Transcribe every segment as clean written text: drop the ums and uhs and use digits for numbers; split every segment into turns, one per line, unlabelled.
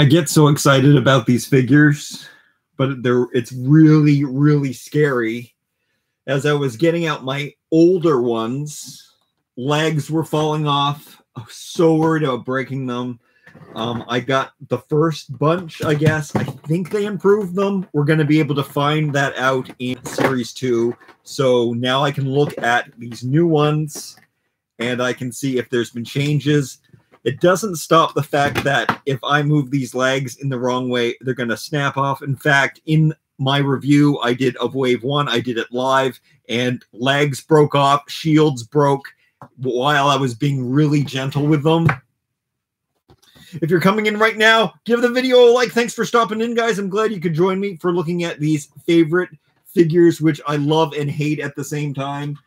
I get so excited about these figures, but it's really, really scary. As I was getting out my older ones, legs were falling off. I was so worried about breaking them. I got the first bunch, I guess. I think they improved them. We're going to be able to find that out in Series 2. So now I can look at these new ones, and I can see if there's been changes. It doesn't stop the fact that if I move these legs in the wrong way, they're going to snap off. In fact, in my review I did of Wave 1, I did it live, and legs broke off, shields broke while I was being really gentle with them. If you're coming in right now, give the video a like. Thanks for stopping in, guys. I'm glad you could join me for looking at these favorite figures, which I love and hate at the same time.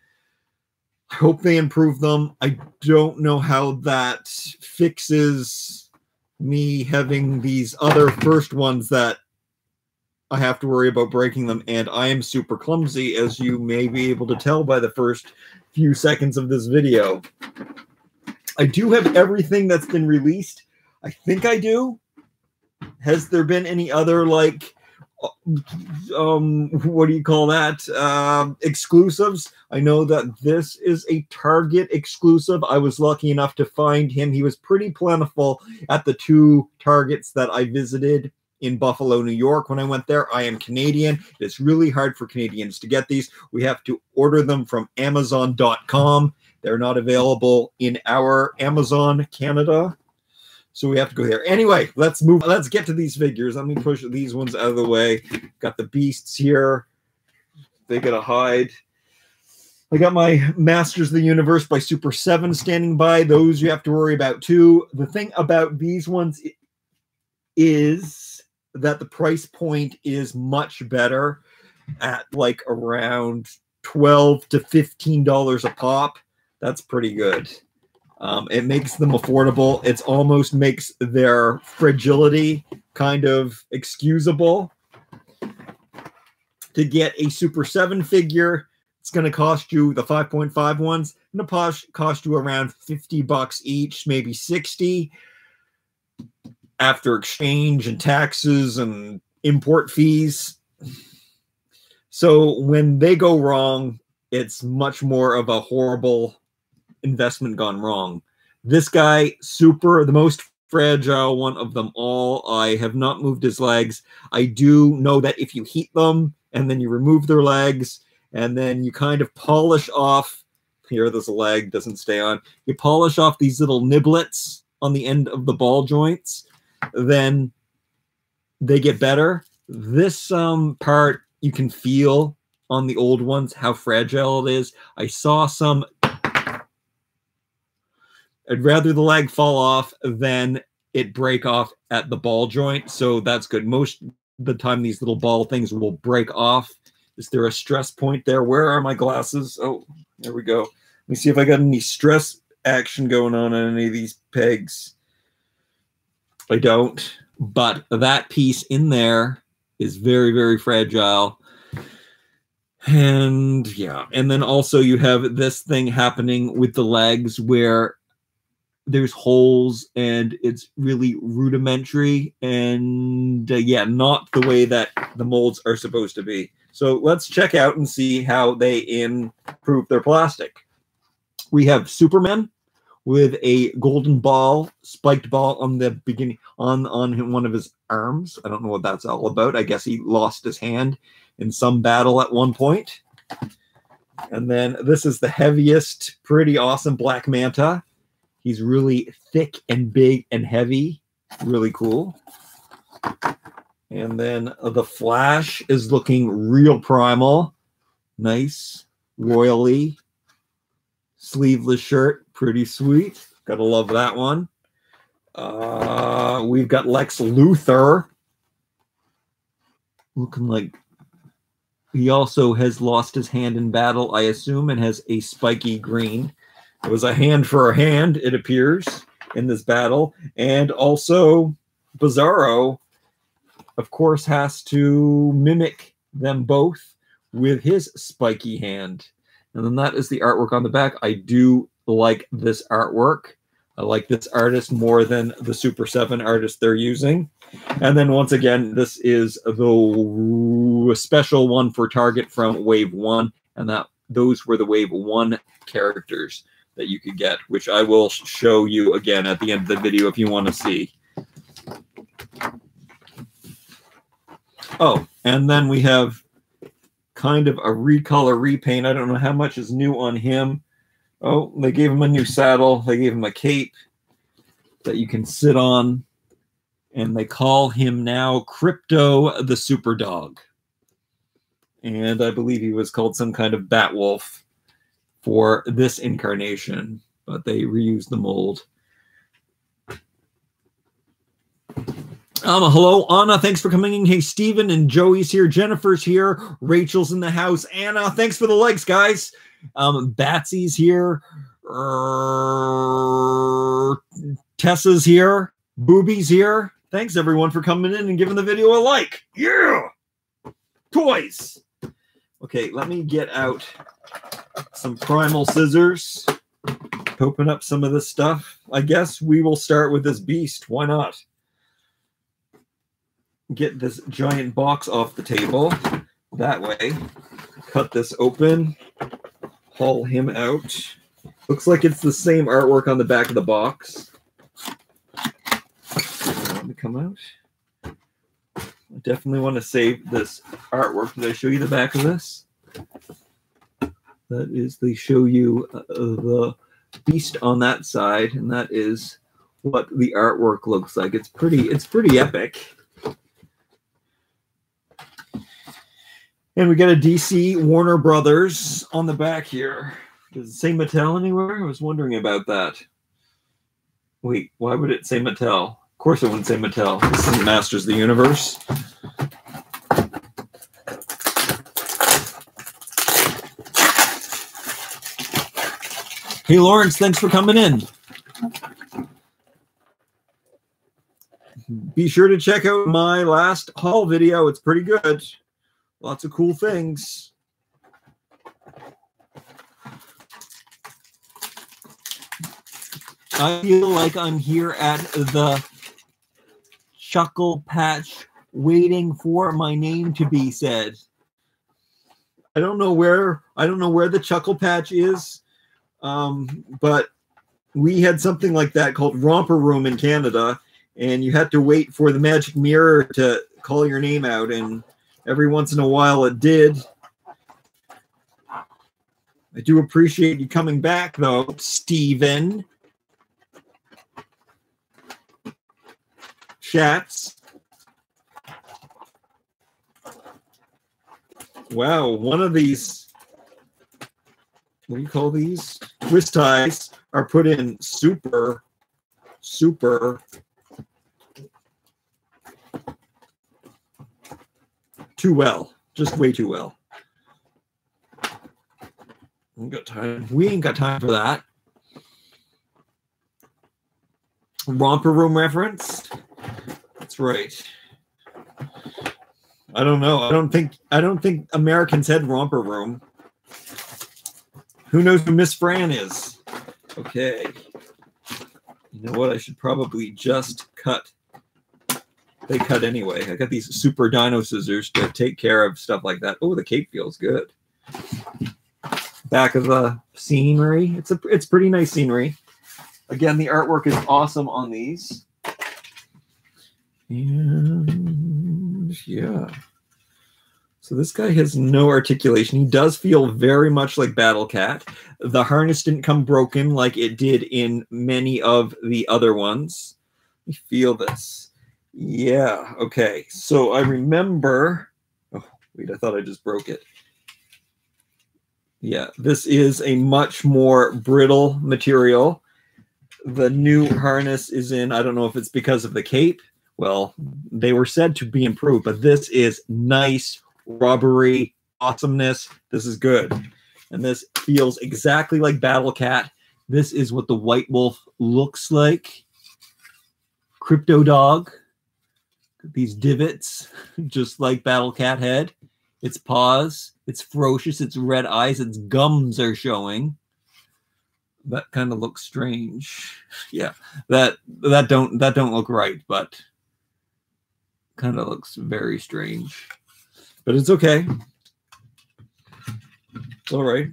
I hope they improve them. I don't know how that fixes me having these other first ones that I have to worry about breaking them, and I am super clumsy, as you may be able to tell by the first few seconds of this video. I do have everything that's been released. I think I do. Has there been any other, like, what do you call that? Exclusives? I know that this is a Target exclusive. I was lucky enough to find him. He was pretty plentiful at the 2 Targets that I visited in Buffalo, New York. When I went there, I am Canadian. It's really hard for Canadians to get these. We have to order them from Amazon.com. They're not available in our Amazon Canada, so we have to go there. Anyway, let's get to these figures. Let me push these ones out of the way. Got the beasts here. They gotta hide. I got my Masters of the Universe by Super 7 standing by. Those you have to worry about too. The thing about these ones is that the price point is much better at like around $12 to $15 a pop. That's pretty good. It makes them affordable. It almost makes their fragility kind of excusable. To get a Super 7 figure, it's going to cost you, the 5.5 ones, going to cost you around $50 each, maybe 60 after exchange and taxes and import fees. So when they go wrong, it's much more of a horrible investment gone wrong. This guy, the most fragile one of them all. I have not moved his legs. I do know that if you heat them and then you remove their legs and then you kind of polish off, here this leg doesn't stay on, you polish off these little niblets on the end of the ball joints, then they get better. This part you can feel on the old ones how fragile it is. I saw some. I'd rather the leg fall off than it break off at the ball joint, so that's good. Most of the time these little ball things will break off. Is there a stress point there? Where are my glasses? Oh, there we go. Let me see if I got any stress action going on any of these pegs. I don't, but that piece in there is very, very fragile. And yeah, and then also you have this thing happening with the legs where there's holes and it's really rudimentary and yeah, not the way that the molds are supposed to be. So let's check out and see how they improve their plastic. We have Superman with a golden ball, spiked ball on the beginning, on one of his arms. I don't know what that's all about. I guess he lost his hand in some battle at one point. And then this is the heaviest, pretty awesome Black Manta. He's really thick and big and heavy. Really cool. And then the Flash is looking real primal. Nice, royally. Sleeveless shirt, pretty sweet. Gotta love that one. We've got Lex Luthor. Looking like he also has lost his hand in battle, I assume, and has a spiky green. It was a hand for a hand, it appears, in this battle. And also, Bizarro, of course, has to mimic them both with his spiky hand. And then that is the artwork on the back. I do like this artwork. I like this artist more than the Super 7 artist they're using. And then once again, this is the special one for Target from Wave 1. And those were the Wave 1 characters that you could get, which I will show you again at the end of the video if you want to see. Oh, and then we have kind of a recolor repaint. I don't know how much is new on him. Oh, they gave him a new saddle. They gave him a cape that you can sit on. And they call him now Krypto the Super Dog. And I believe he was called some kind of Batwolf for this incarnation. But they reused the mold. Hello, Anna. Thanks for coming in. Hey, Steven and Joey's here. Jennifer's here. Rachel's in the house. Anna, thanks for the likes, guys. Batsy's here. Tessa's here. Booby's here. Thanks, everyone, for coming in and giving the video a like. Yeah! Toys! Okay, let me get out some primal scissors to open up some of this stuff. I guess we will start with this beast. Why not? Get this giant box off the table. That way. Cut this open. Haul him out. Looks like it's the same artwork on the back of the box. Let me come out. I definitely want to save this artwork. Did I show you the back of this? That is, they show you the beast on that side, and that is what the artwork looks like. It's pretty epic. And we got a DC Warner Brothers on the back here. Does it say Mattel anywhere? I was wondering about that. Wait, why would it say Mattel? Of course it wouldn't say Mattel. This isn't Masters of the Universe. Hey, Lawrence, thanks for coming in. Be sure to check out my last haul video. It's pretty good. Lots of cool things. I feel like I'm here at the Chuckle Patch waiting for my name to be said. I don't know where the Chuckle Patch is, but we had something like that called Romper Room in Canada, and you had to wait for the magic mirror to call your name out, and every once in a while it did. I do appreciate you coming back, though, Steven. Chats. Wow, one of these, what do you call these? Twist ties are put in super too well. Just way too well. We ain't got time. We ain't got time for that. Romper Room reference. That's right. I don't know. I don't think Americans had Romper Room. Who knows who Miss Fran is? Okay. You know what? I should probably just cut. They cut anyway. I got these super dino scissors to take care of stuff like that. Oh, the cape feels good. Back of the scenery. It's pretty nice scenery. Again, the artwork is awesome on these. And yeah. So this guy has no articulation. He does feel very much like Battle Cat. The harness didn't come broken like it did in many of the other ones. Let me feel this. Yeah, okay. So I remember... Oh, wait, I thought I just broke it. Yeah, this is a much more brittle material. The new harness is in, I don't know if it's because of the cape. Well, they were said to be improved, but this is nice, rubbery awesomeness. This is good. And this feels exactly like Battle Cat. This is what the White Wolf looks like. Krypto Dog. These divots, just like Battle Cat head. Its paws, it's ferocious, its red eyes, its gums are showing. That kind of looks strange. Yeah, that don't look right, but kind of looks very strange. But it's okay. It's all right.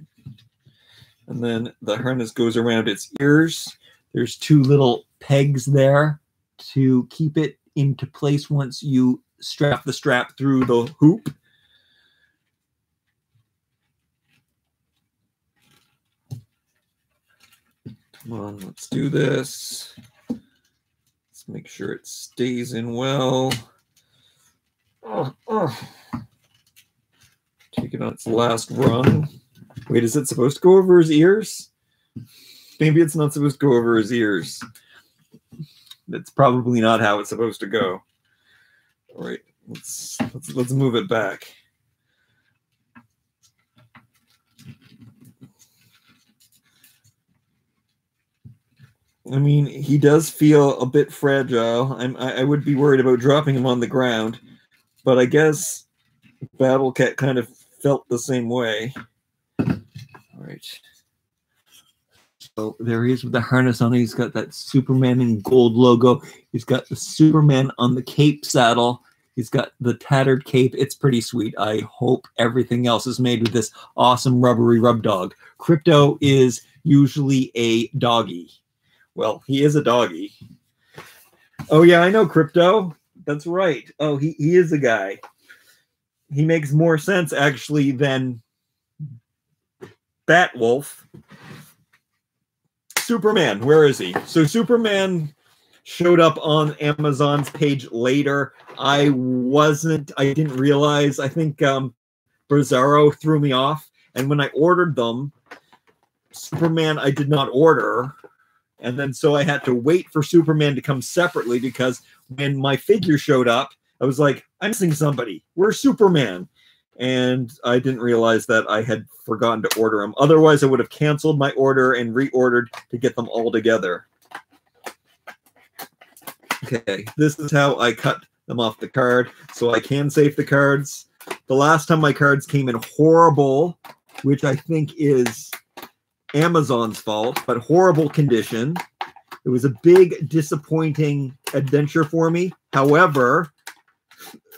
And then the harness goes around its ears. There's two little pegs there to keep it into place once you strap the strap through the hoop. Come on, let's do this. Let's make sure it stays in well. Take it on its last rung. Wait, is it supposed to go over his ears? Maybe it's not supposed to go over his ears. That's probably not how it's supposed to go. All right, let's move it back. I mean, he does feel a bit fragile. I would be worried about dropping him on the ground, but I guess Battle Cat kind of felt the same way. All right. So there he is with the harness on. He's got that Superman in gold logo. He's got the Superman on the cape saddle. He's got the tattered cape. It's pretty sweet. I hope everything else is made with this awesome rubbery rub dog. Krypto is usually a doggy. Well, he is a doggy. Oh, yeah, I know Krypto. That's right. Oh, he is a guy. He makes more sense, actually, than Batwolf. Superman, where is he? So Superman showed up on Amazon's page later. I didn't realize. I think Bizarro threw me off. And when I ordered them, Superman I did not order. And then so I had to wait for Superman to come separately because when my figure showed up, I was like, I'm missing somebody. Where's Superman? And I didn't realize that I had forgotten to order them. Otherwise, I would have canceled my order and reordered to get them all together. Okay, this is how I cut them off the card so I can save the cards. The last time my cards came in horrible, which I think is Amazon's fault, but horrible condition. It was a big, disappointing adventure for me. However,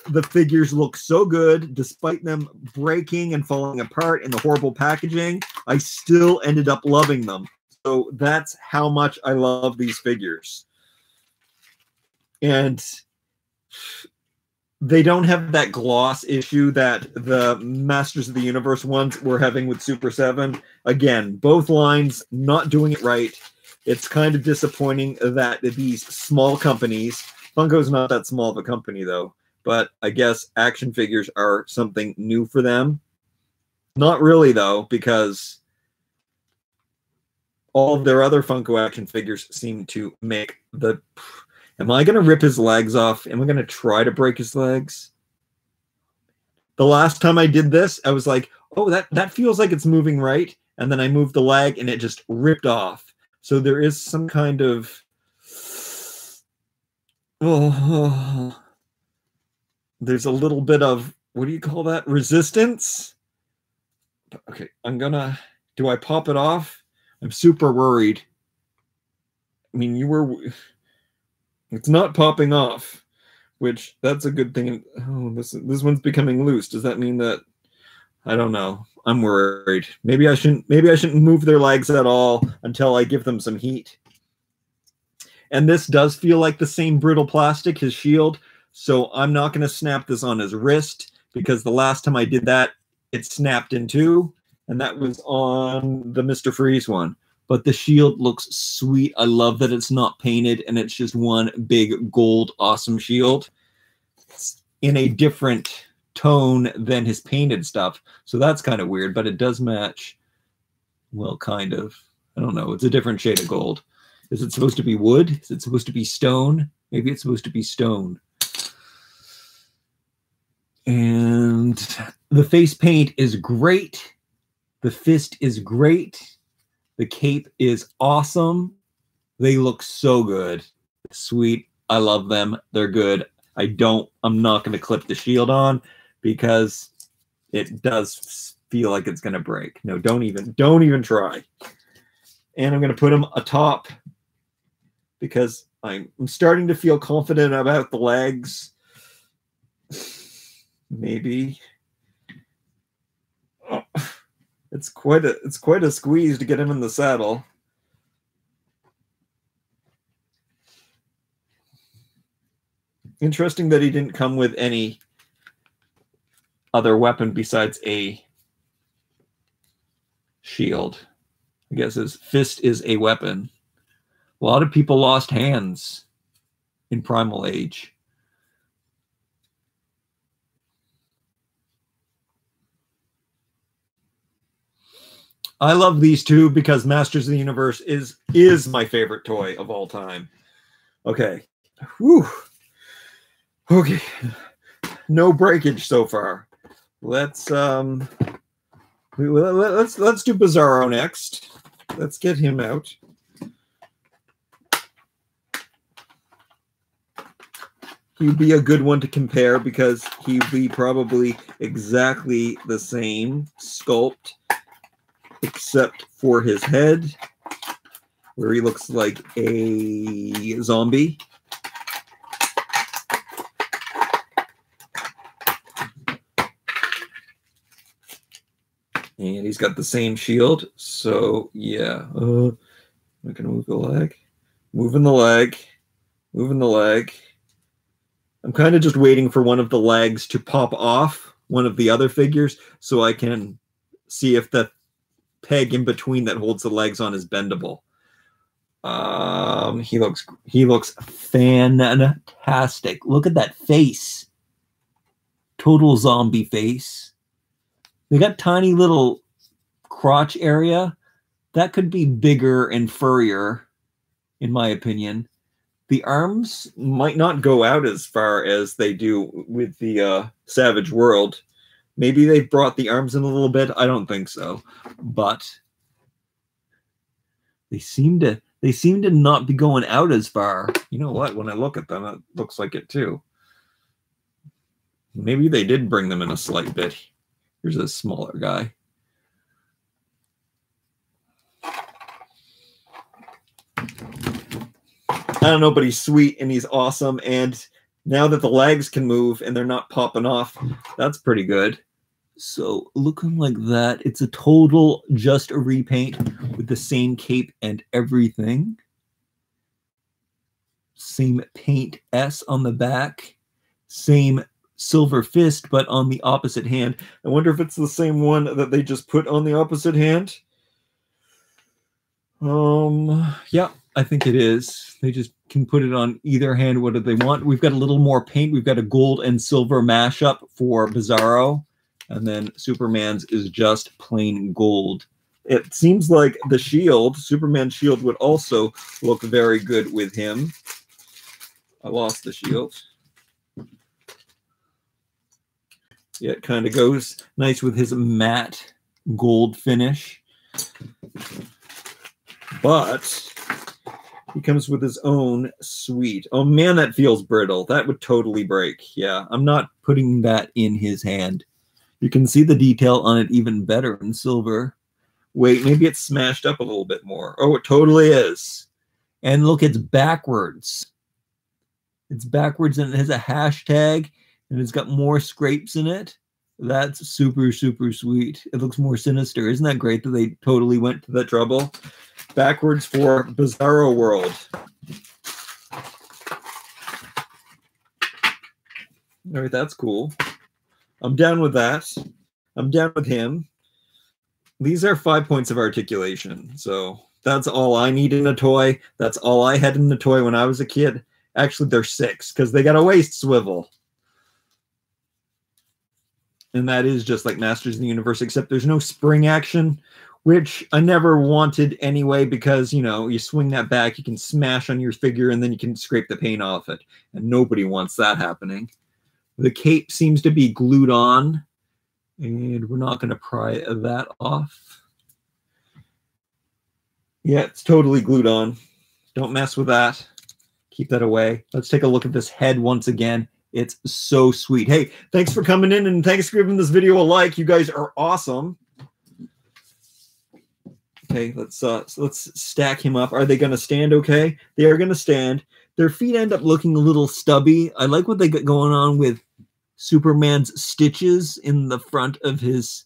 the figures look so good, despite them breaking and falling apart in the horrible packaging. I still ended up loving them. So that's how much I love these figures. And they don't have that gloss issue that the Masters of the Universe ones were having with Super 7. Again, both lines not doing it right. It's kind of disappointing that these small companies, Funko's not that small of a company though, but I guess action figures are something new for them. Not really though, because all of their other Funko action figures seem to make the... Am I going to rip his legs off? Am I going to try to break his legs? The last time I did this, I was like, oh, that feels like it's moving right. And then I moved the leg and it just ripped off. So there is some kind of... there's a little bit of, what do you call that? Resistance? Okay, I'm going to... Do I pop it off? I'm super worried. I mean, you were... It's not popping off, which that's a good thing. Oh, this one's becoming loose. Does that mean that... I don't know. I'm worried. Maybe I shouldn't move their legs at all until I give them some heat. And this does feel like the same brittle plastic, his shield. So I'm not going to snap this on his wrist because the last time I did that, it snapped in two. And that was on the Mr. Freeze one. But the shield looks sweet. I love that it's not painted and it's just one big gold awesome shield. It's in a different tone than his painted stuff. So that's kind of weird, but it does match. Well, kind of. I don't know. It's a different shade of gold. Is it supposed to be wood? Is it supposed to be stone? Maybe it's supposed to be stone. And the face paint is great. The fist is great. The cape is awesome. They look so good. Sweet. I love them. They're good. I'm not going to clip the shield on because it does feel like it's going to break. No, don't even try. And I'm going to put him atop because I'm starting to feel confident about the legs. Maybe. Oh, it's quite a squeeze to get him in the saddle. Interesting that he didn't come with any other weapon besides a shield. I guess his fist is a weapon. A lot of people lost hands in Primal Age. I love these two because Masters of the Universe is my favorite toy of all time. Okay. Whew. Okay. No breakage so far. Let's do Bizarro next. Let's get him out. He'd be a good one to compare because he'd be probably exactly the same sculpt except for his head, where he looks like a zombie. And he's got the same shield. So, yeah. I'm going to move the leg. Moving the leg. Moving the leg. I'm kind of just waiting for one of the legs to pop off one of the other figures so I can see if the peg in between that holds the legs on is bendable. He looks fantastic. Look at that face. Total zombie face. They got tiny little crotch area. That could be bigger and furrier, in my opinion. The arms might not go out as far as they do with the Savage World. Maybe they've brought the arms in a little bit. I don't think so. But they seem to not be going out as far. You know what? When I look at them, it looks like it too. Maybe they did bring them in a slight bit. Here's a smaller guy. I don't know, but he's sweet and he's awesome. And now that the legs can move and they're not popping off, that's pretty good. So looking like that, it's a total just a repaint with the same cape and everything. Same paint S on the back. Same silver fist, but on the opposite hand. I wonder if it's the same one that they just put on the opposite hand. Yeah, I think it is. They just can put it on either hand. What do they want? We've got a little more paint. We've got a gold and silver mashup for Bizarro. And then Superman's is just plain gold. It seems like the shield, Superman's shield, would also look very good with him. I lost the shield. Yeah, it kind of goes nice with his matte gold finish. But he comes with his own suite. Oh, man, that feels brittle. That would totally break. Yeah, I'm not putting that in his hand. You can see the detail on it even better in silver. Wait, maybe it's smashed up a little bit more. Oh, it totally is. And look, it's backwards. It's backwards and it has a hashtag and it's got more scrapes in it. That's super, super sweet. It looks more sinister. Isn't that great that they totally went to that trouble? Backwards for Bizarro World. All right, that's cool. I'm down with that. I'm down with him. These are 5 points of articulation. So that's all I need in a toy. That's all I had in a toy when I was a kid. Actually, they're 6 because they got a waist swivel. And that is just like Masters of the Universe, except there's no spring action, which I never wanted anyway because, you know, you swing that back, you can smash on your figure, and then you can scrape the paint off it. And nobody wants that happening. The cape seems to be glued on, and we're not going to pry that off. Yeah, it's totally glued on. Don't mess with that. Keep that away. Let's take a look at this head once again. It's so sweet. Hey, thanks for coming in, and thanks for giving this video a like. You guys are awesome. Okay, let's stack him up. Are they going to stand okay? They are going to stand. Their feet end up looking a little stubby. I like what they got going on with Superman's stitches in the front of his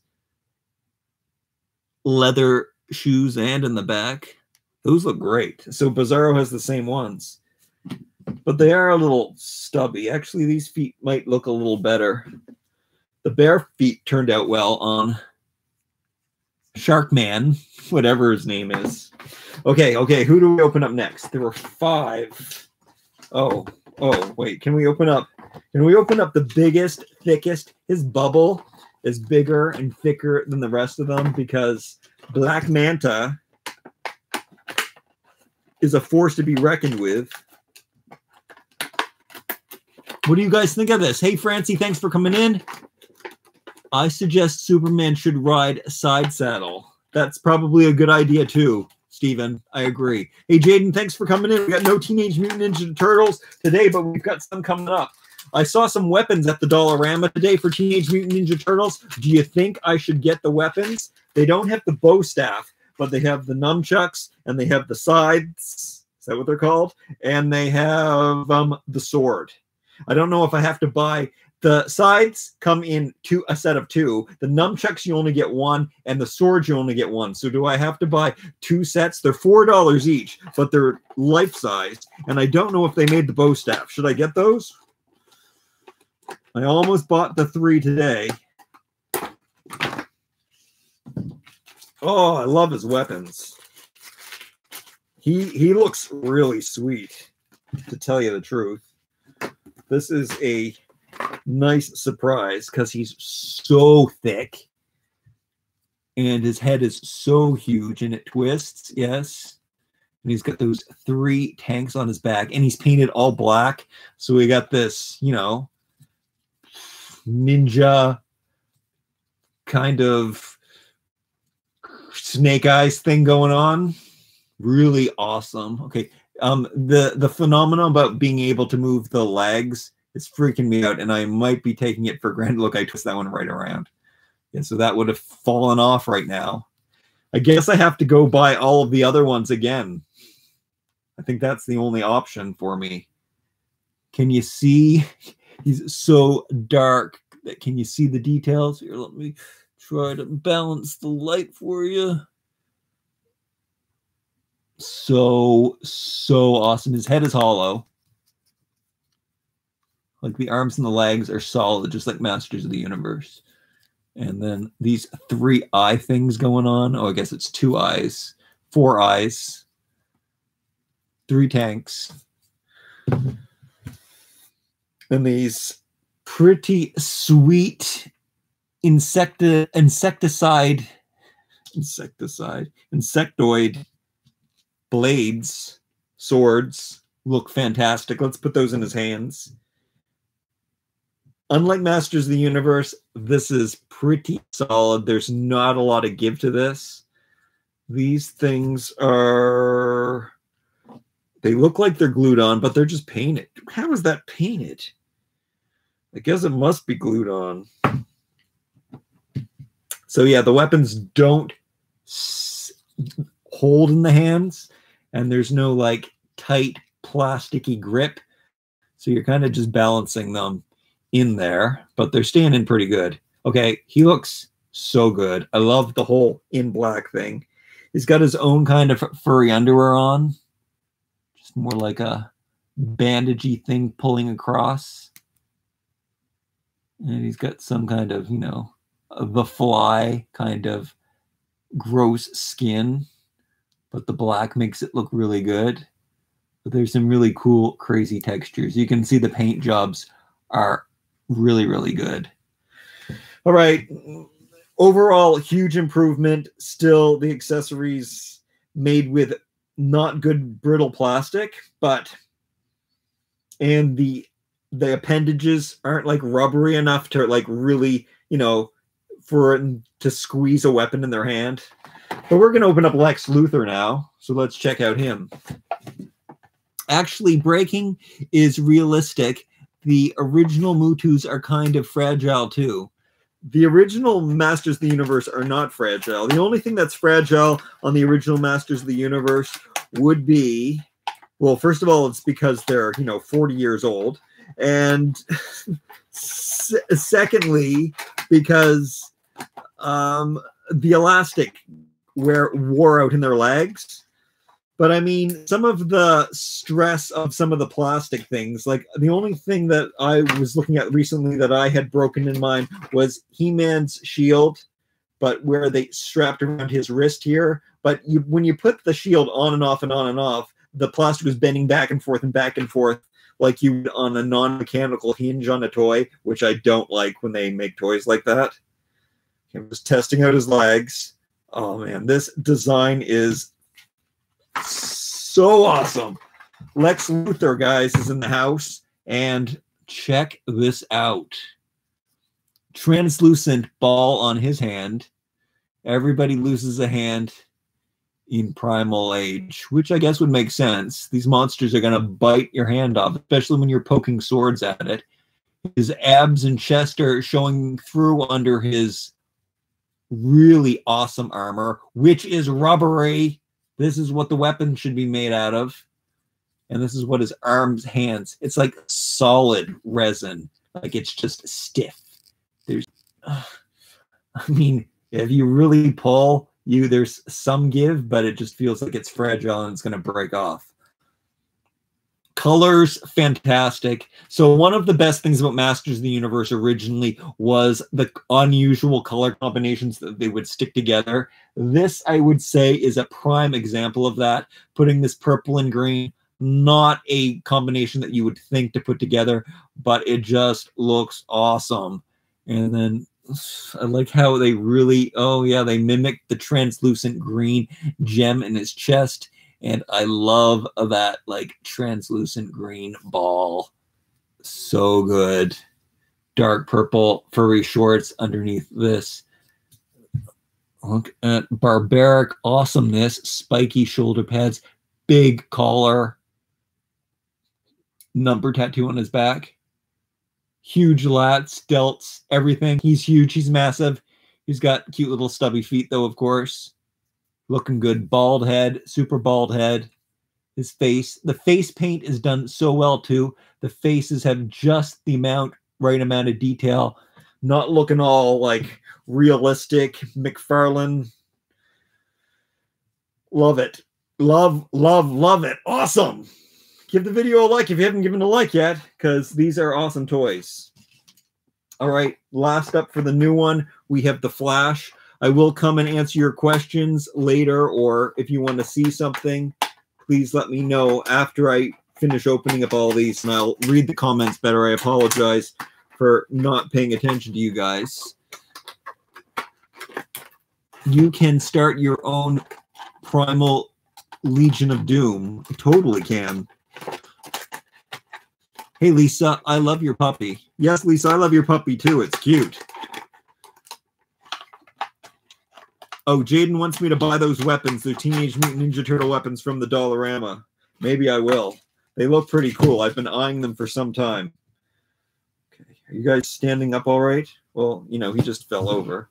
leather shoes and in the back. Those look great. So Bizarro has the same ones, but they are a little stubby. Actually, these feet might look a little better. The bare feet turned out well on Sharkman, whatever his name is. Okay, who do we open up next? There were 5. Oh, wait, can we open up the biggest, thickest? His bubble is bigger and thicker than the rest of them because Black Manta is a force to be reckoned with. What do you guys think of this? Hey, Francie, thanks for coming in. I suggest Superman should ride a side saddle. That's probably a good idea too, Steven. I agree. Hey, Jaden, thanks for coming in. We got no Teenage Mutant Ninja Turtles today, but we've got some coming up. I saw some weapons at the Dollarama today for Teenage Mutant Ninja Turtles. Do you think I should get the weapons? They don't have the bow staff, but they have the nunchucks and they have the sides. Is that what they're called? And they have the sword. I don't know if I have to buy. The sides come in a set of 2. The nunchucks, you only get 1, and the sword, you only get 1. So do I have to buy 2 sets? They're $4 each, but they're life-size, and I don't know if they made the bow staff. Should I get those? I almost bought the 3 today. Oh, I love his weapons. He looks really sweet, to tell you the truth. This is a nice surprise because he's so thick and his head is so huge and it twists. Yes, and he's got those 3 tanks on his back and he's painted all black, so we got this, you know, ninja kind of snake eyes thing going on. Really awesome. Okay, the phenomenon about being able to move the legs, it's freaking me out, and I might be taking it for granted. Look, I twist that one right around. Yeah, so that would have fallen off right now. I guess I have to go buy all of the other ones again. I think that's the only option for me. Can you see? He's so dark. Can you see the details? Here, let me try to balance the light for you. So awesome. His head is hollow. Like the arms and the legs are solid, just like Masters of the Universe. And then these 3 eye things going on. Oh, I guess it's 2 eyes, 4 eyes, 3 tanks. And these pretty sweet insectoid blades, swords look fantastic. Let's put those in his hands. Unlike Masters of the Universe, this is pretty solid. There's not a lot of give to this. These things are, they look like they're glued on, but they're just painted. How is that painted? I guess it must be glued on. So yeah, the weapons don't hold in the hands, and there's no like tight plasticky grip. So you're kind of just balancing them in there, but they're standing pretty good. Okay, he looks so good. I love the whole in black thing. He's got his own kind of furry underwear on. Just more like a bandagey thing pulling across. And he's got some kind of, you know, the Fly kind of gross skin, but the black makes it look really good. But there's some really cool, crazy textures. You can see the paint jobs are really, really good. All right. Overall, huge improvement. Still, the accessories made with not good brittle plastic, and the appendages aren't like rubbery enough to like really, you know, for it to squeeze a weapon in their hand. But we're going to open up Lex Luthor now. So let's check out him. Actually, breaking is realistic. The original Mutus are kind of fragile too. the original Masters of the Universe are not fragile. The only thing that's fragile on the original Masters of the Universe would be, well, first of all, it's because they're, 40 years old. And secondly, because the elastic wore out in their legs. But I mean, some of the stress of some of the plastic things, like the only thing that I was looking at recently that I had broken in mine was He-Man's shield, but where they strapped around his wrist here. But when you put the shield on and off and on and off, the plastic was bending back and forth like you would on a non-mechanical hinge on a toy, which I don't like when they make toys like that. He was testing out his legs. Oh man, this design is so awesome. Lex Luthor, guys, is in the house, and check this out. Translucent ball on his hand. Everybody loses a hand in Primal Age, which I guess would make sense. These monsters are going to bite your hand off, especially when you're poking swords at it. His abs and chest are showing through under his really awesome armor, which is rubbery. This is what the weapon should be made out of. And this is what his arms, hands. It's like solid resin. Like it's just stiff. I mean, if you really pull, there's some give, but it just feels like it's fragile and it's going to break off. Colors, fantastic. So one of the best things about Masters of the Universe originally was the unusual color combinations that they would stick together. This, I would say, is a prime example of that. Putting this purple and green, not a combination that you would think to put together, but it just looks awesome. And then I like how they really, they mimicked the translucent green gem in his chest. And I love that, like, translucent green ball. So good. Dark purple furry shorts underneath this. Look at barbaric awesomeness. Spiky shoulder pads. Big collar. Number tattoo on his back. Huge lats, delts, everything. He's huge. He's massive. He's got cute little stubby feet, though, of course. Looking good. Bald head. Super bald head. His face. The face paint is done so well, too. The faces have just the right amount of detail. Not looking all, like, realistic. McFarlane. Love it. Love, love, love it. Awesome. Give the video a like if you haven't given a like yet, because these are awesome toys. All right, last up for the new one, we have the Flash. I will come and answer your questions later, or if you want to see something, please let me know after I finish opening up all these, and I'll read the comments better. I apologize for not paying attention to you guys. You can start your own Primal Legion of Doom. You totally can. Hey, Lisa, I love your puppy. Yes, Lisa, I love your puppy, too. It's cute. Oh, Jaden wants me to buy those weapons, the Teenage Mutant Ninja Turtle weapons from the Dollarama. Maybe I will. They look pretty cool. I've been eyeing them for some time. Okay, are you guys standing up all right? Well, he just fell over.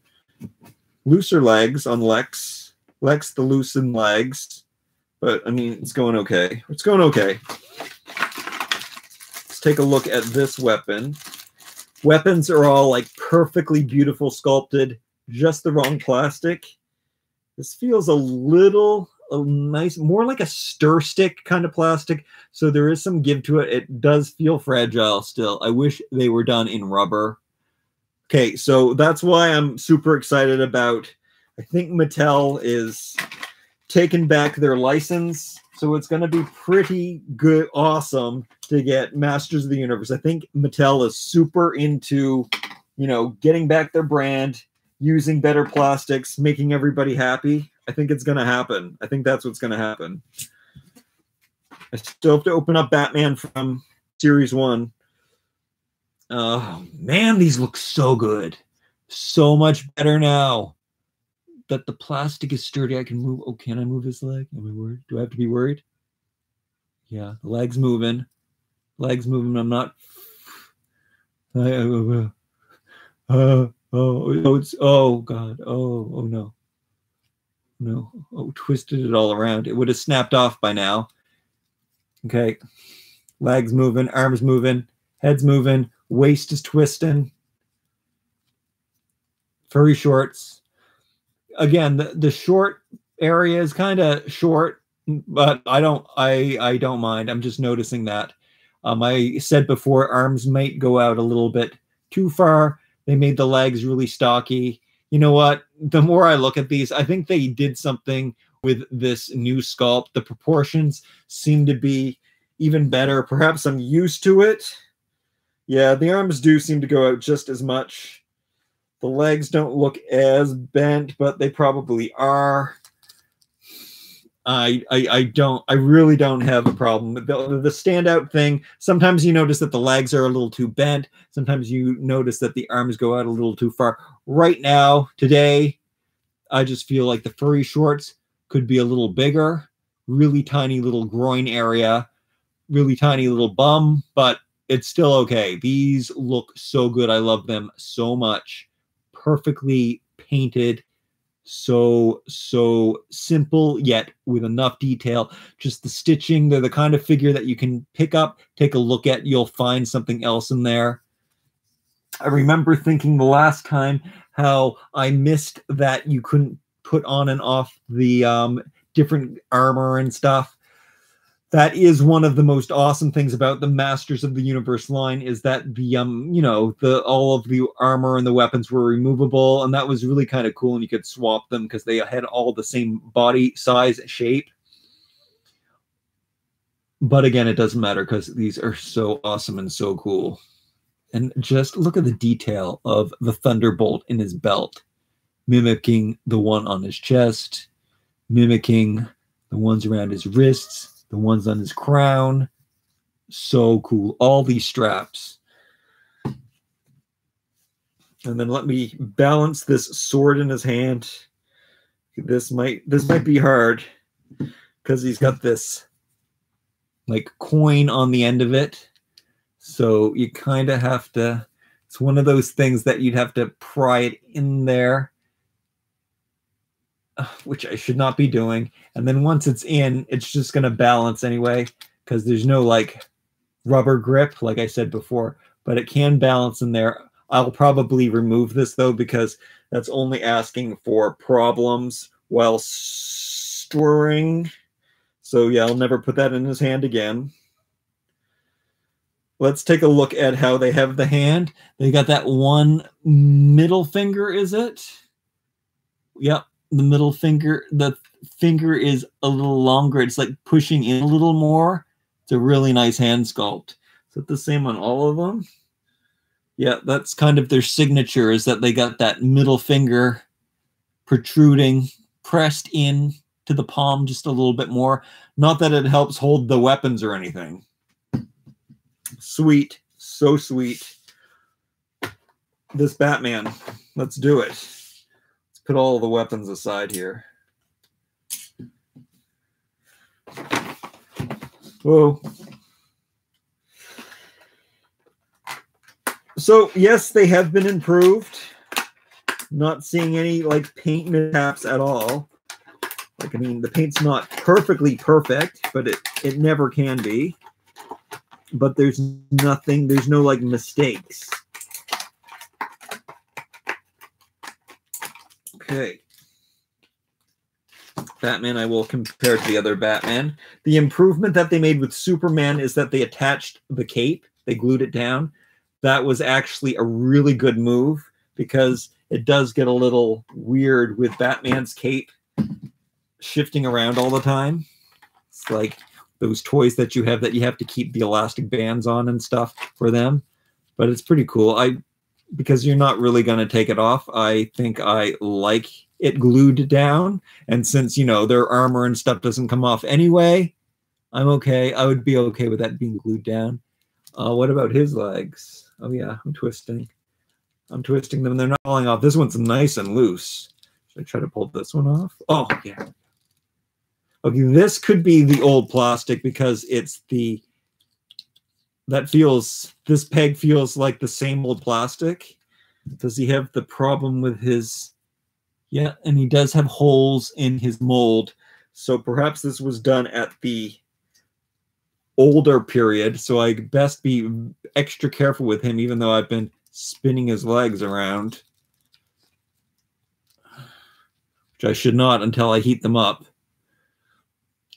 Looser legs on Lex. Lex the loosened legs. But, I mean, it's going okay. It's going okay. Take a look at this weapon. Weapons are all like perfectly beautiful sculpted, just the wrong plastic. This feels a nice, more like a stir stick kind of plastic. So there is some give to it. It does feel fragile still. I wish they were done in rubber. Okay, so that's why I'm super excited about, I think Mattel is taking back their license. So it's going to be pretty good, awesome to get Masters of the Universe. I think Mattel is super into, getting back their brand, using better plastics, making everybody happy. I think it's going to happen. I think that's what's going to happen. I still have to open up Batman from Series 1. Oh, man, these look so good. So much better now that the plastic is sturdy. I can move. Oh, can I move his leg? Am I worried? Do I have to be worried? Yeah, the leg's moving. Leg's moving. I'm not. Oh, it's, oh God. Oh no. No. Oh, twisted it all around. It would have snapped off by now. Okay. Legs moving, arms moving, head's moving, waist is twisting. Furry shorts. Again, the short area is kind of short, but I don't mind. I'm just noticing that. I said before, arms might go out a little bit too far. They made the legs really stocky. You know what? The more I look at these, I think they did something with this new sculpt. The proportions seem to be even better. Perhaps I'm used to it. Yeah, the arms do seem to go out just as much. The legs don't look as bent, but they probably are. I really don't have a problem. The standout thing, sometimes you notice that the legs are a little too bent. Sometimes you notice that the arms go out a little too far. Right now, today, I just feel like the furry shorts could be a little bigger. Really tiny little groin area. Really tiny little bum, but it's still okay. These look so good. I love them so much. Perfectly painted. So simple, yet with enough detail. Just the stitching, they're the kind of figure that you can pick up, take a look at, you'll find something else in there. I remember thinking the last time how I missed that you couldn't put on and off the different armor and stuff. That is one of the most awesome things about the Masters of the Universe line, is that the you know, all of the armor and the weapons were removable, and that was really kind of cool, and you could swap them because they had all the same body size, shape. But again, it doesn't matter because these are so awesome and so cool. And just look at the detail of the Thunderbolt in his belt, mimicking the one on his chest, mimicking the ones around his wrists, the ones on his crown. So cool. All these straps. And then let me balance this sword in his hand. This might be hard because he's got this like coin on the end of it. So you kind of have to, it's one of those things that you'd have to pry it in there, which I should not be doing. And then once it's in, it's just going to balance anyway, because there's no like rubber grip, like I said before, but it can balance in there. I'll probably remove this though, because that's only asking for problems while storing. So yeah, I'll never put that in his hand again. Let's take a look at how they have the hand. They got that one middle finger, is it? Yep. The middle finger, the finger is a little longer. It's like pushing in a little more. It's a really nice hand sculpt. Is it the same on all of them? Yeah, that's kind of their signature, is that they got that middle finger protruding, pressed in to the palm just a little bit more. Not that it helps hold the weapons or anything. Sweet. So sweet. This Batman. Let's do it. Put all the weapons aside here. Whoa. So, yes, they have been improved. Not seeing any, like, paint mishaps at all. Like, I mean, the paint's not perfectly perfect, but it never can be. But there's nothing, there's no, like, mistakes. Okay. Batman, I will compare to the other Batman. The improvement that they made with Superman is that they attached the cape. They glued it down. That was actually a really good move, because it does get a little weird with Batman's cape shifting around all the time. It's like those toys that you have to keep the elastic bands on and stuff for them. But it's pretty cool. Because you're not really going to take it off, I think I like it glued down. And since, you know, their armor and stuff doesn't come off anyway, I'm okay. I would be okay with that being glued down. What about his legs? Oh, yeah, I'm twisting them. They're not falling off. This one's nice and loose. Should I try to pull this one off? Oh, yeah. Okay, this could be the old plastic, because it's the... this peg feels like the same old plastic. Does he have the problem with his... Yeah, and he does have holes in his mold. So perhaps this was done at the older period. So I best be extra careful with him, even though I've been spinning his legs around. Which I should not until I heat them up.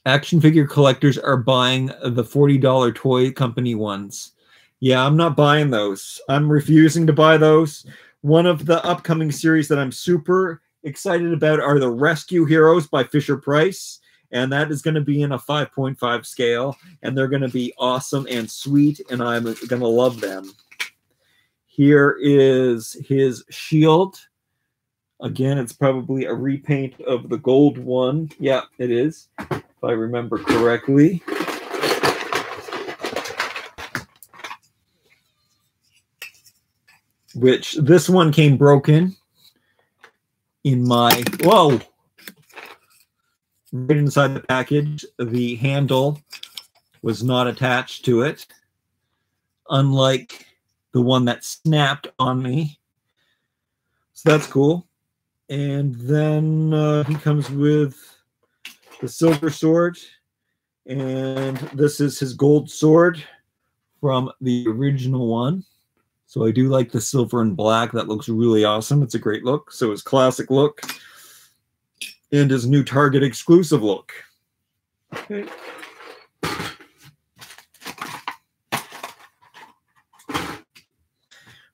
Action figure collectors are buying the $40 toy company ones. Yeah, I'm not buying those. I'm refusing to buy those. One of the upcoming series that I'm super excited about are the Rescue Heroes by Fisher-Price. And that is going to be in a 5.5 scale. And they're going to be awesome and sweet. And I'm going to love them. Here is his shield. Again, it's probably a repaint of the gold one. Yeah, it is, if I remember correctly. Which, this one came broken in my... Whoa! Right inside the package, the handle was not attached to it. Unlike the one that snapped on me. So that's cool. And then he comes with the silver sword. And this is his gold sword from the original one. So I do like the silver and black. That looks really awesome. It's a great look. So his classic look. And his new Target exclusive look. Okay.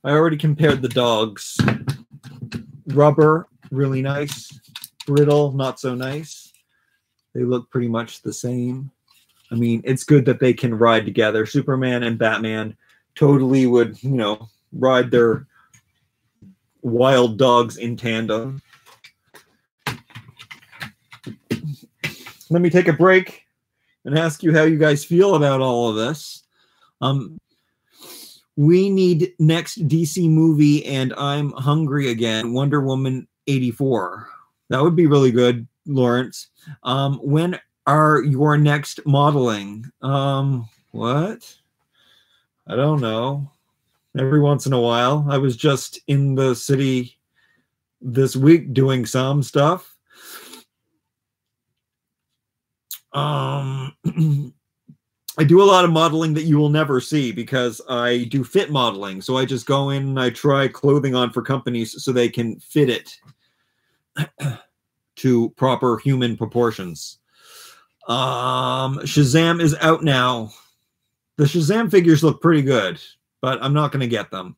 I already compared the dogs. Rubber, really nice. Brittle, not so nice. They look pretty much the same. I mean, it's good that they can ride together. Superman and Batman totally would, you know, ride their wild dogs in tandem. Let me take a break and ask you how you guys feel about all of this. We need next DC movie, and I'm hungry again. Wonder Woman 84. That would be really good, Lawrence. When are your next modeling? What? I don't know. Every once in a while. I was just in the city this week doing some stuff. I do a lot of modeling that you will never see because I do fit modeling. So I just go in and I try clothing on for companies so they can fit it to proper human proportions. Shazam is out now. The Shazam figures look pretty good, but I'm not going to get them.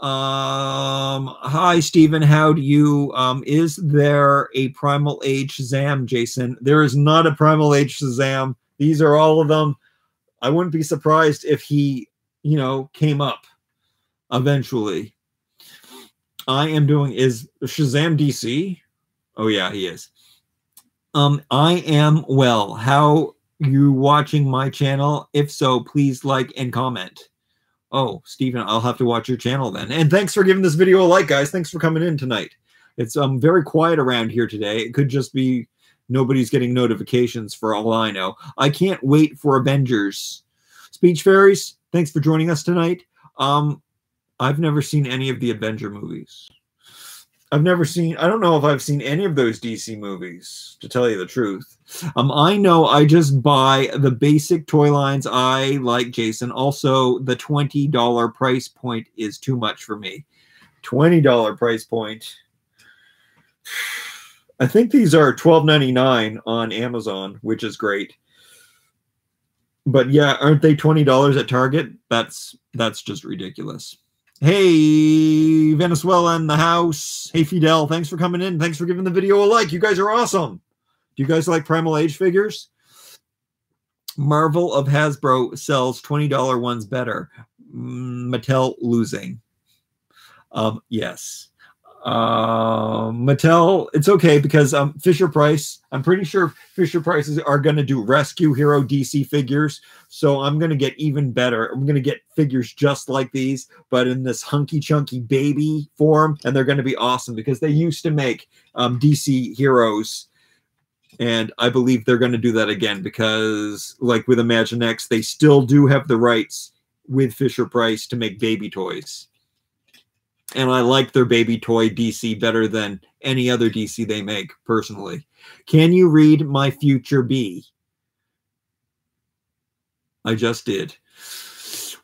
Hi, Stephen. How do you, is there a Primal Age Shazam, Jason? There is not a Primal Age Shazam. These are all of them. I wouldn't be surprised if he, you know, came up eventually. I am doing, is Shazam DC? Oh yeah, he is. I am well. How you watching my channel? If so, please like and comment. Oh, Stephen, I'll have to watch your channel then. And thanks for giving this video a like, guys. Thanks for coming in tonight. It's very quiet around here today. It could just be nobody's getting notifications for all I know. I can't wait for Avengers. Speech Fairies, thanks for joining us tonight. I've never seen any of the Avenger movies. I don't know if I've seen any of those DC movies, to tell you the truth. I know I just buy the basic toy lines I like, Jason. Also, the $20 price point is too much for me. $20 price point. I think these are $12.99 on Amazon, which is great. But yeah, aren't they $20 at Target? That's just ridiculous. Hey, Venezuela in the house. Hey, Fidel, thanks for coming in. Thanks for giving the video a like. You guys are awesome. Do you guys like Primal Age figures? Marvel of Hasbro sells $20 ones better. Mattel losing. Yes. Mattel, it's okay because Fisher-Price, I'm pretty sure Fisher-Prices are going to do Rescue Hero DC figures, so I'm going to get even better. I'm going to get figures just like these, but in this hunky-chunky baby form, and they're going to be awesome because they used to make DC heroes, and I believe they're going to do that again because, like with Imaginext, they still do have the rights with Fisher-Price to make baby toys. And I like their baby toy DC better than any other DC they make, personally. Can you read my future bee? I just did.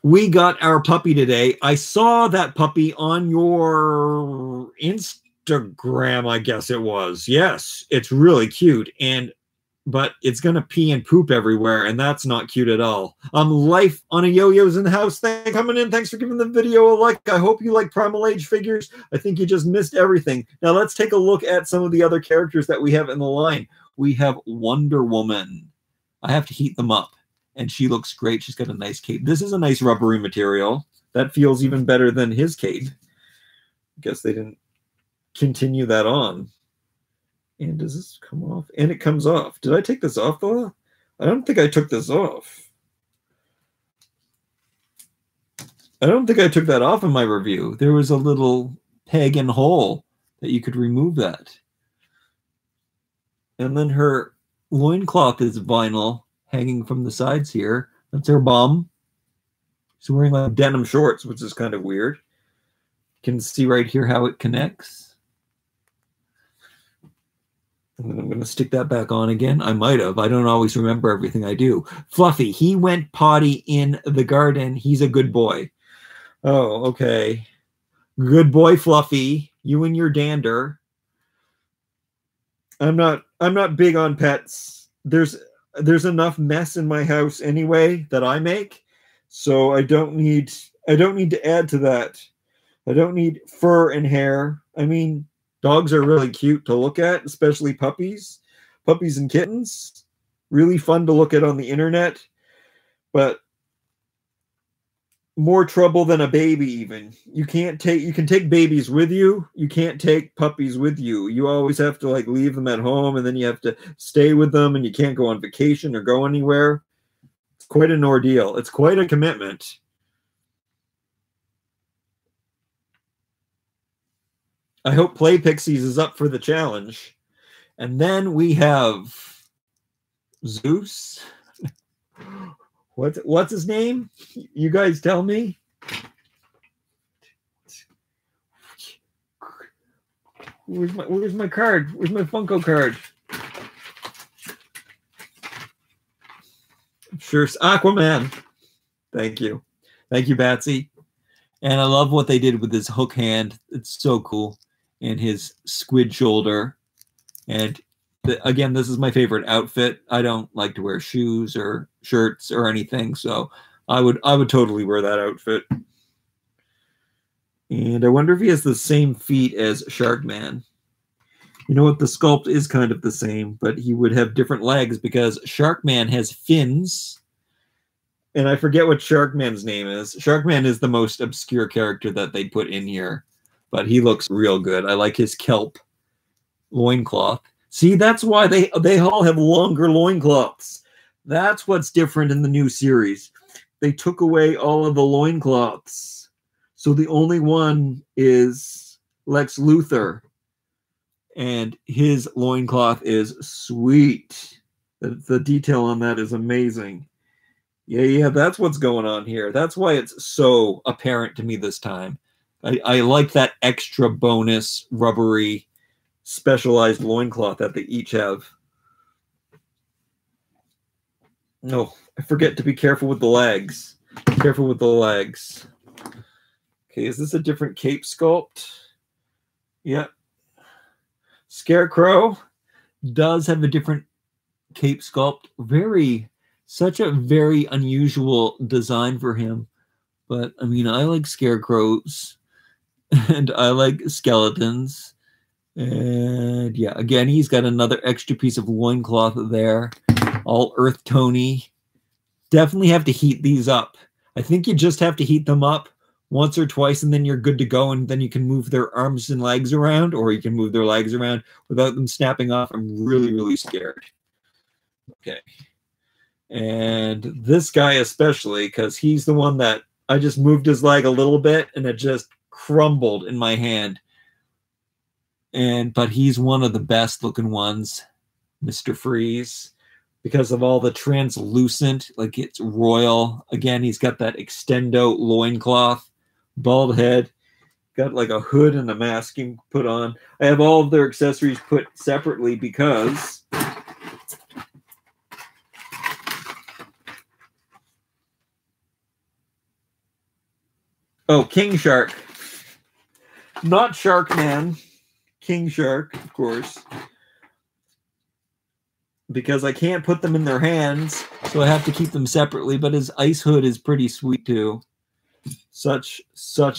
We got our puppy today. I saw that puppy on your Instagram, I guess it was. Yes, it's really cute. But it's going to pee and poop everywhere, and that's not cute at all. Life on a Yo-Yo's in the house. Thanks for coming in. Thanks for giving the video a like. I hope you like Primal Age figures. I think you just missed everything. Now let's take a look at some of the other characters that we have in the line. We have Wonder Woman. I have to heat them up, and she looks great. She's got a nice cape. This is a nice rubbery material. That feels even better than his cape. I guess they didn't continue that on. And does this come off? And it comes off. Did I take this off, though? I don't think I took this off. I don't think I took that off in my review. There was a little peg and hole that you could remove that. And then her loincloth is vinyl hanging from the sides here. That's her bum. She's wearing like denim shorts, which is kind of weird. You can see right here how it connects. And then I'm going to stick that back on again. I might have. I don't always remember everything I do. Fluffy. He went potty in the garden. He's a good boy. Oh, okay. Good boy, Fluffy. You and your dander. I'm not big on pets. There's enough mess in my house anyway that I make. So I don't need to add to that. I don't need fur and hair. I mean, dogs are really cute to look at, especially puppies. Puppies and kittens. Really fun to look at on the internet. But more trouble than a baby even. You can take babies with you. You can't take puppies with you. You always have to like leave them at home, and then you have to stay with them, and you can't go on vacation or go anywhere. It's quite an ordeal. It's quite a commitment. I hope Play Pixies is up for the challenge. And then we have Zeus. What's his name? You guys tell me. Where's my card? Where's my Funko card? Sure, Aquaman. Thank you. Thank you, Batsy. And I love what they did with his hook hand. It's so cool. And his squid shoulder. And again, this is my favorite outfit. I don't like to wear shoes or shirts or anything, so I would totally wear that outfit. And I wonder if he has the same feet as Sharkman. You know what? The sculpt is kind of the same, but he would have different legs because Sharkman has fins. And I forget what Sharkman's name is. Sharkman is the most obscure character that they put in here. But he looks real good. I like his kelp loincloth. See, that's why they all have longer loincloths. That's what's different in the new series. They took away all of the loincloths. So the only one is Lex Luthor. And his loincloth is sweet. The detail on that is amazing. Yeah, that's what's going on here. That's why it's so apparent to me this time. I like that extra bonus rubbery specialized loincloth that they each have. No, I forget to be careful with the legs. Careful with the legs. Okay, is this a different cape sculpt? Yeah. Scarecrow does have a different cape sculpt. Such a very unusual design for him. But, I mean, I like scarecrows. And I like skeletons. And yeah, again, he's got another extra piece of loincloth there. All earth tony. Definitely have to heat these up. I think you just have to heat them up once or twice, and then you're good to go. And then you can move their arms and legs around, or you can move their legs around without them snapping off. I'm really, really scared. Okay. And this guy especially, because he's the one that I just moved his leg a little bit, and it just crumbled in my hand. But he's one of the best looking ones, Mr. Freeze, because of all the translucent, like it's royal. Again, he's got that extendo loincloth, bald head, Got like a hood and a mask you can put on. I have all of their accessories put separately because oh, King Shark. Not Shark Man. King Shark, of course. Because I can't put them in their hands, so I have to keep them separately, but his ice hood is pretty sweet too. Such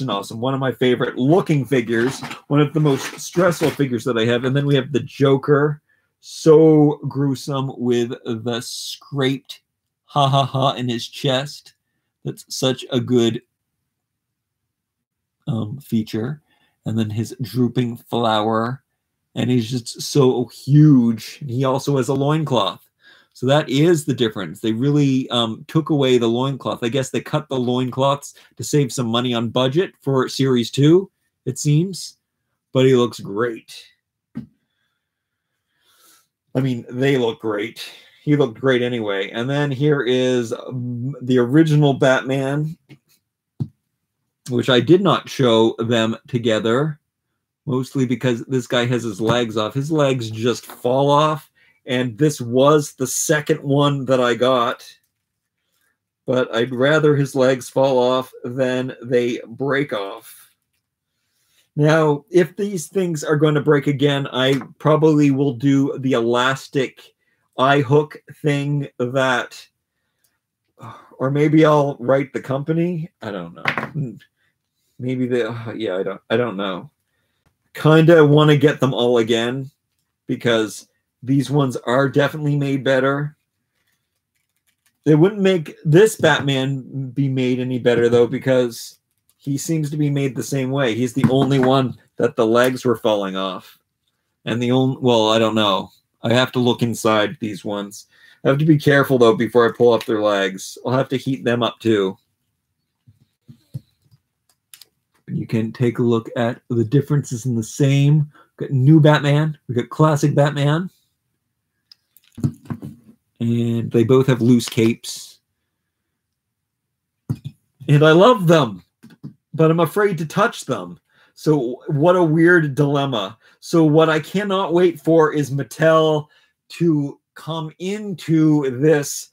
an awesome, one of my favorite looking figures, one of the most stressful figures that I have. And then we have the Joker, so gruesome with the scraped ha ha ha in his chest. That's such a good feature. And then his drooping flower, and he's just so huge. He also has a loincloth. So that is the difference. They really took away the loincloth. I guess they cut the loincloths to save some money on budget for Series 2, it seems. But he looks great. I mean, they look great. He looked great anyway. And then here is the original Batman, which I did not show them together, mostly because this guy has his legs off. His legs just fall off. And this was the second one that I got. But I'd rather his legs fall off than they break off. Now, if these things are going to break again, I probably will do the elastic eye hook thing that... Or maybe I'll write the company. I don't know. Maybe yeah, I don't know. Kind of want to get them all again because these ones are definitely made better. It wouldn't make this Batman be made any better, though, because he seems to be made the same way. He's the only one that the legs were falling off. And the only... Well, I don't know. I have to look inside these ones. I have to be careful, though, before I pull up their legs. I'll have to heat them up, too. You can take a look at the differences in the same. We've got new Batman. We've got classic Batman. And they both have loose capes. And I love them, but I'm afraid to touch them. So what a weird dilemma. So what I cannot wait for is Mattel to come into this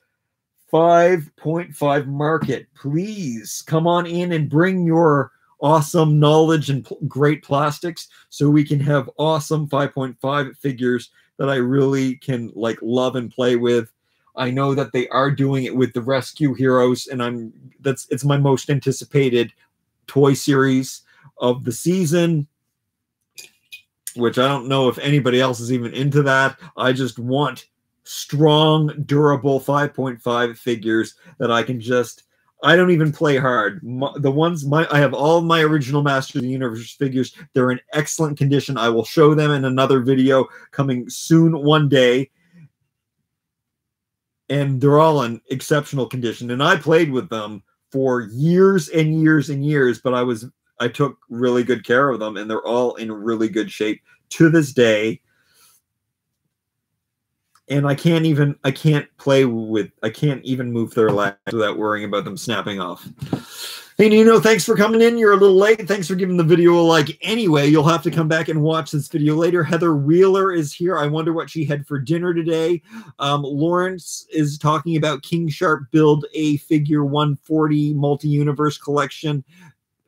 5.5 market. Please come on in and bring your awesome knowledge and great plastics so we can have awesome 5.5 figures that I really can like love and play with. I know that they are doing it with the Rescue Heroes, and it's my most anticipated toy series of the season, which I don't know if anybody else is even into that. I just want strong, durable 5.5 figures that I can just... I don't even play hard. I have all my original Masters of the Universe figures. They're in excellent condition. I will show them in another video coming soon one day. And they're all in exceptional condition. And I played with them for years and years and years, but I took really good care of them, and they're all in really good shape to this day. And I can't even move their legs without worrying about them snapping off. Hey, Nino, thanks for coming in. You're a little late. Thanks for giving the video a like. Anyway, you'll have to come back and watch this video later. Heather Wheeler is here. I wonder what she had for dinner today. Lawrence is talking about King Shark Build a Figure 140 Multi-Universe Collection.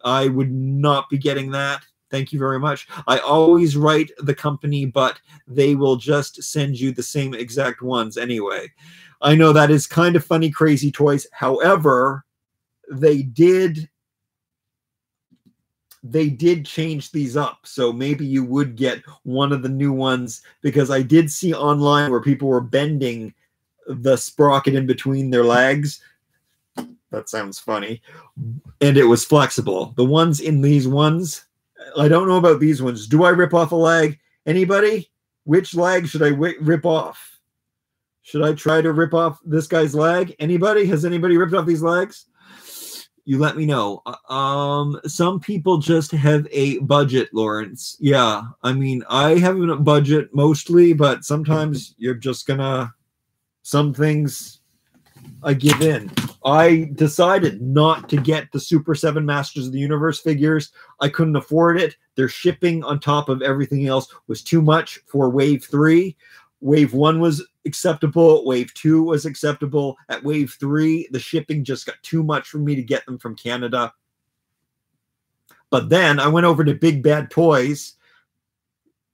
I would not be getting that. Thank you very much. I always write the company, but they will just send you the same exact ones anyway. I know that is kind of funny, Crazy Toys. However, they did change these up. So maybe you would get one of the new ones, because I did see online where people were bending the sprocket in between their legs. That sounds funny. And it was flexible. The ones in these ones... I don't know about these ones. Do I rip off a leg? Anybody? Which leg should I rip off? Should I try to rip off this guy's leg? Anybody? Has anybody ripped off these legs? You let me know. Some people just have a budget, Lawrence. Yeah, I mean, I have a budget mostly, but sometimes you're just gonna... Some things I give in. I decided not to get the Super 7 Masters of the Universe figures. I couldn't afford it. Their shipping on top of everything else was too much for Wave 3. Wave 1 was acceptable. Wave 2 was acceptable. At Wave 3, the shipping just got too much for me to get them from Canada. But then I went over to Big Bad Toys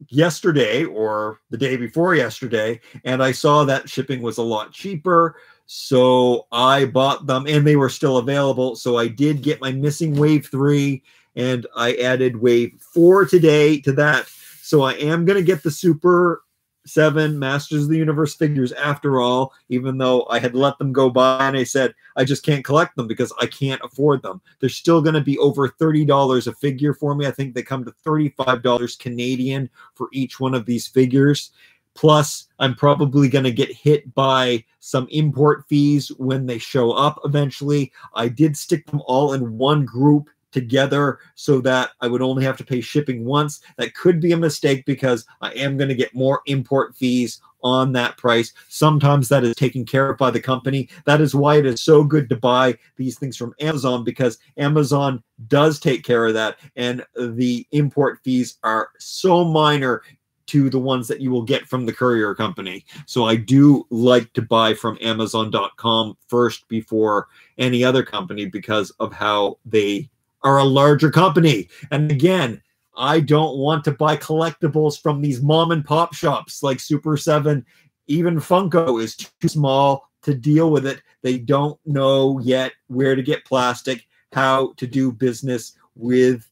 yesterday or the day before yesterday, and I saw that shipping was a lot cheaper. So I bought them, and they were still available. So I did get my missing Wave 3, and I added Wave 4 today to that. So I am going to get the Super 7 Masters of the Universe figures after all, even though I had let them go by and I said, I just can't collect them because I can't afford them. They're still going to be over $30 a figure for me. I think they come to $35 Canadian for each one of these figures. Plus, I'm probably going to get hit by some import fees when they show up eventually. I did stick them all in one group together so that I would only have to pay shipping once. That could be a mistake because I am going to get more import fees on that price. Sometimes that is taken care of by the company. That is why it is so good to buy these things from Amazon, because Amazon does take care of that, and the import fees are so minor to the ones that you will get from the courier company. So I do like to buy from Amazon.com first before any other company because of how they are a larger company. And again, I don't want to buy collectibles from these mom and pop shops like Super 7. Even Funko is too small to deal with it. They don't know yet where to get plastic, how to do business with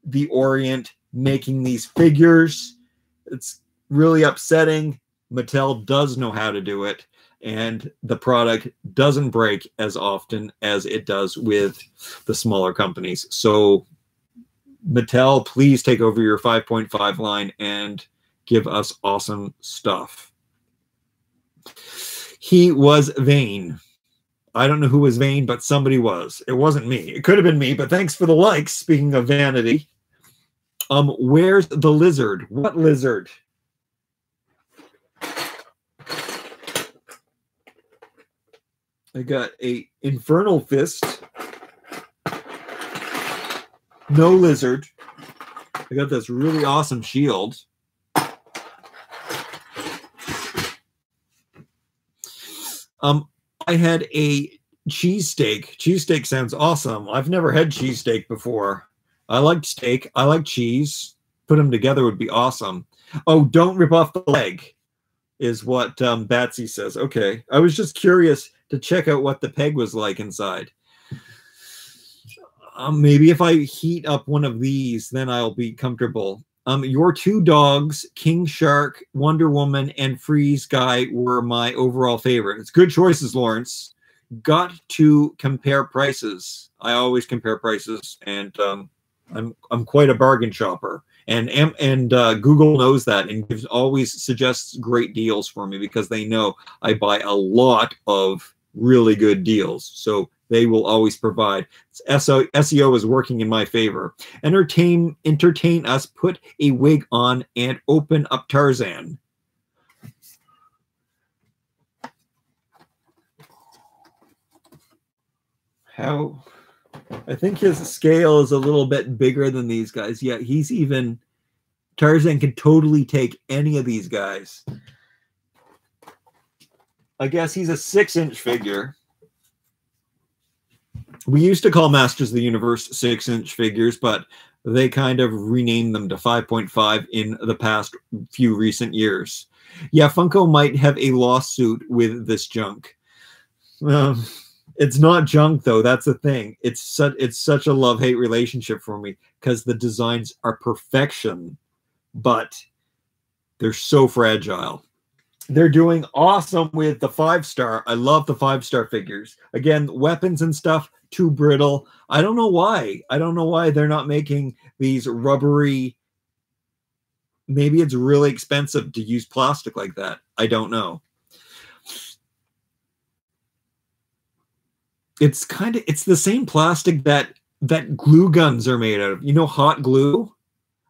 the Orient making these figures. It's really upsetting. Mattel does know how to do it, and the product doesn't break as often as it does with the smaller companies. So Mattel, please take over your 5.5 line and give us awesome stuff. He was vain. I don't know who was vain, but somebody was. It wasn't me. It could have been me, but thanks for the likes. Speaking of vanity. Where's the lizard? What lizard? I got a Infernal Fist. No lizard. I got this really awesome shield. I had a cheesesteak. Cheesesteak sounds awesome. I've never had cheesesteak before. I like steak. I like cheese. Put them together would be awesome. Oh, don't rip off the leg, is what Batsy says. Okay. I was just curious to check out what the peg was like inside. Maybe if I heat up one of these, then I'll be comfortable. Your two dogs, King Shark, Wonder Woman, and Freeze Guy were my overall favorite. It's good choices, Lawrence. Got to compare prices. I always compare prices, and I'm quite a bargain shopper, and Google knows that and always suggests great deals for me because they know I buy a lot of really good deals. So they will always provide. SEO is working in my favor. Entertain us, put a wig on, and open up Tarzan. How? I think his scale is a little bit bigger than these guys. Yeah, he's even... Tarzan can totally take any of these guys. I guess he's a 6-inch figure. We used to call Masters of the Universe 6-inch figures, but they kind of renamed them to 5.5 in the past few recent years. Yeah, Funko might have a lawsuit with this junk. It's not junk, though. That's the thing. It's such a love-hate relationship for me because the designs are perfection, but they're so fragile. They're doing awesome with the 5-star. I love the 5-star figures. Again, weapons and stuff, too brittle. I don't know why. I don't know why they're not making these rubbery... Maybe it's really expensive to use plastic like that. I don't know. It's the same plastic that glue guns are made out of. You know, hot glue?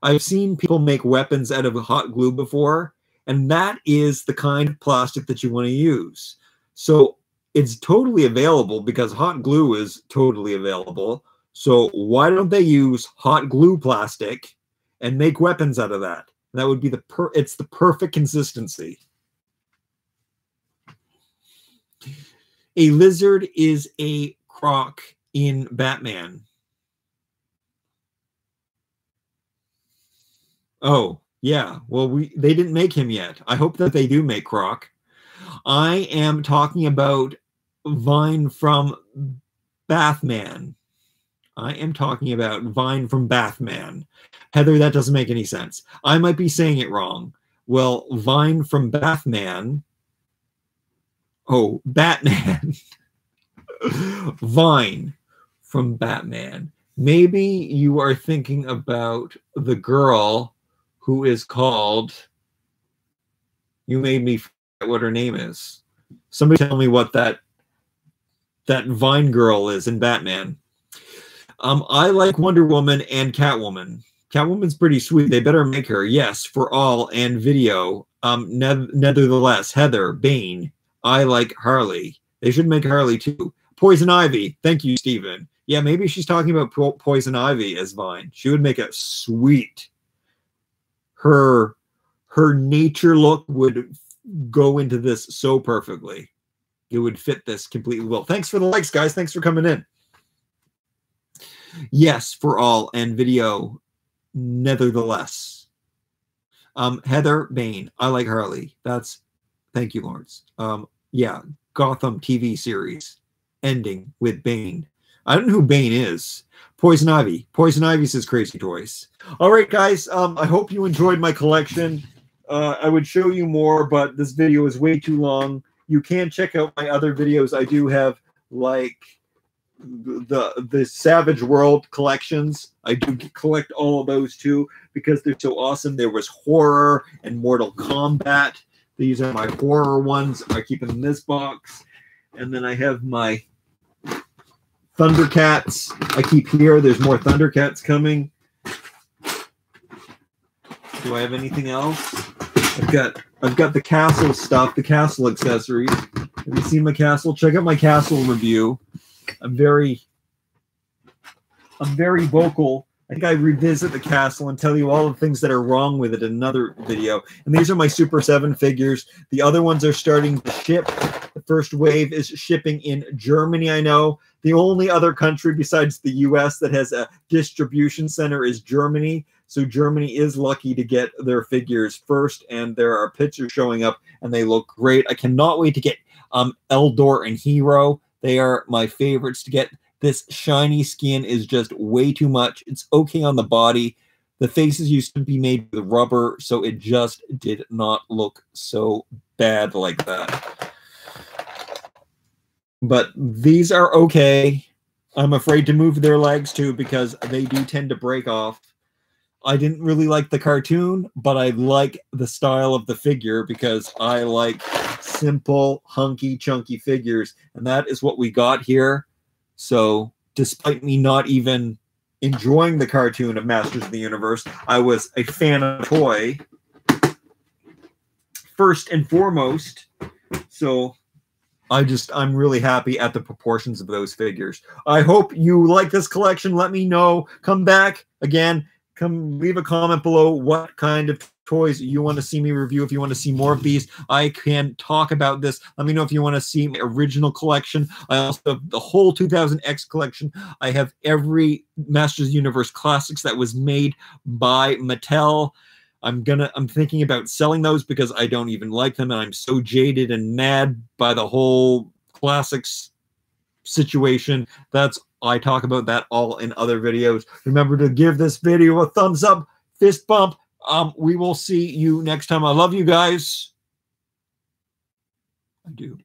I've seen people make weapons out of hot glue before, and that is the kind of plastic that you want to use. So it's totally available because hot glue is totally available. So why don't they use hot glue plastic and make weapons out of that? That would be it's the perfect consistency. A lizard is a croc in Batman. Oh, yeah. Well, they didn't make him yet. I hope that they do make Croc. I am talking about Vine from Bathman. I am talking about Vine from Bathman. Heather, that doesn't make any sense. I might be saying it wrong. Well, Vine from Bathman. Oh, Batman. Vine from Batman. Maybe you are thinking about the girl who is called... You made me forget what her name is. Somebody tell me what that Vine girl is in Batman. I like Wonder Woman and Catwoman. Catwoman's pretty sweet. They better make her. Yes, for all and video. Nevertheless, Heather, Bane. I like Harley. They should make Harley too. Poison Ivy. Thank you, Steven. Yeah, maybe she's talking about Poison Ivy as Vine. She would make a sweet. Her nature look would go into this so perfectly. It would fit this completely well. Thanks for the likes, guys. Thanks for coming in. Yes, for all and video. Nevertheless. Heather, Bane. I like Harley. Thank you, Lawrence. Yeah, Gotham TV series ending with Bane. I don't know who Bane is. Poison Ivy. Poison Ivy says Crazy Toys. All right, guys. I hope you enjoyed my collection. I would show you more, but this video is way too long. You can check out my other videos. I do have like the Savage World collections. I do collect all of those too because they're so awesome. There was horror and Mortal Kombat. These are my horror ones. I keep them in this box. And then I have my Thundercats. I keep here. There's more Thundercats coming. Do I have anything else? I've got the castle stuff, the castle accessories. Have you seen my castle? Check out my castle review. I'm very vocal. I think I revisit the castle and tell you all the things that are wrong with it in another video. And these are my Super 7 figures. The other ones are starting to ship. The first wave is shipping in Germany, I know. The only other country besides the US that has a distribution center is Germany. So Germany is lucky to get their figures first, and there are pictures showing up, and they look great. I cannot wait to get Eldor and Hero. They are my favorites to get. This shiny skin is just way too much. It's okay on the body. The faces used to be made with rubber, so it just did not look so bad like that. But these are okay. I'm afraid to move their legs too because they do tend to break off. I didn't really like the cartoon, but I like the style of the figure because I like simple, hunky, chunky figures. And that is what we got here. So despite me not even enjoying the cartoon of Masters of the Universe, I was a fan of the toy first and foremost. So I'm really happy at the proportions of those figures. I hope you like this collection. Let me know. Come back again. Come leave a comment below what kind of toys you want to see me review. If you want to see more of these, I can talk about this. Let me know if you want to see my original collection. I also have the whole 2000X collection. I have every Masters of the Universe Classics that was made by Mattel. I'm thinking about selling those because I don't even like them, and I'm so jaded and mad by the whole Classics situation. I talk about that all in other videos. Remember to give this video a thumbs up, fist bump. We will see you next time. I love you guys. I do.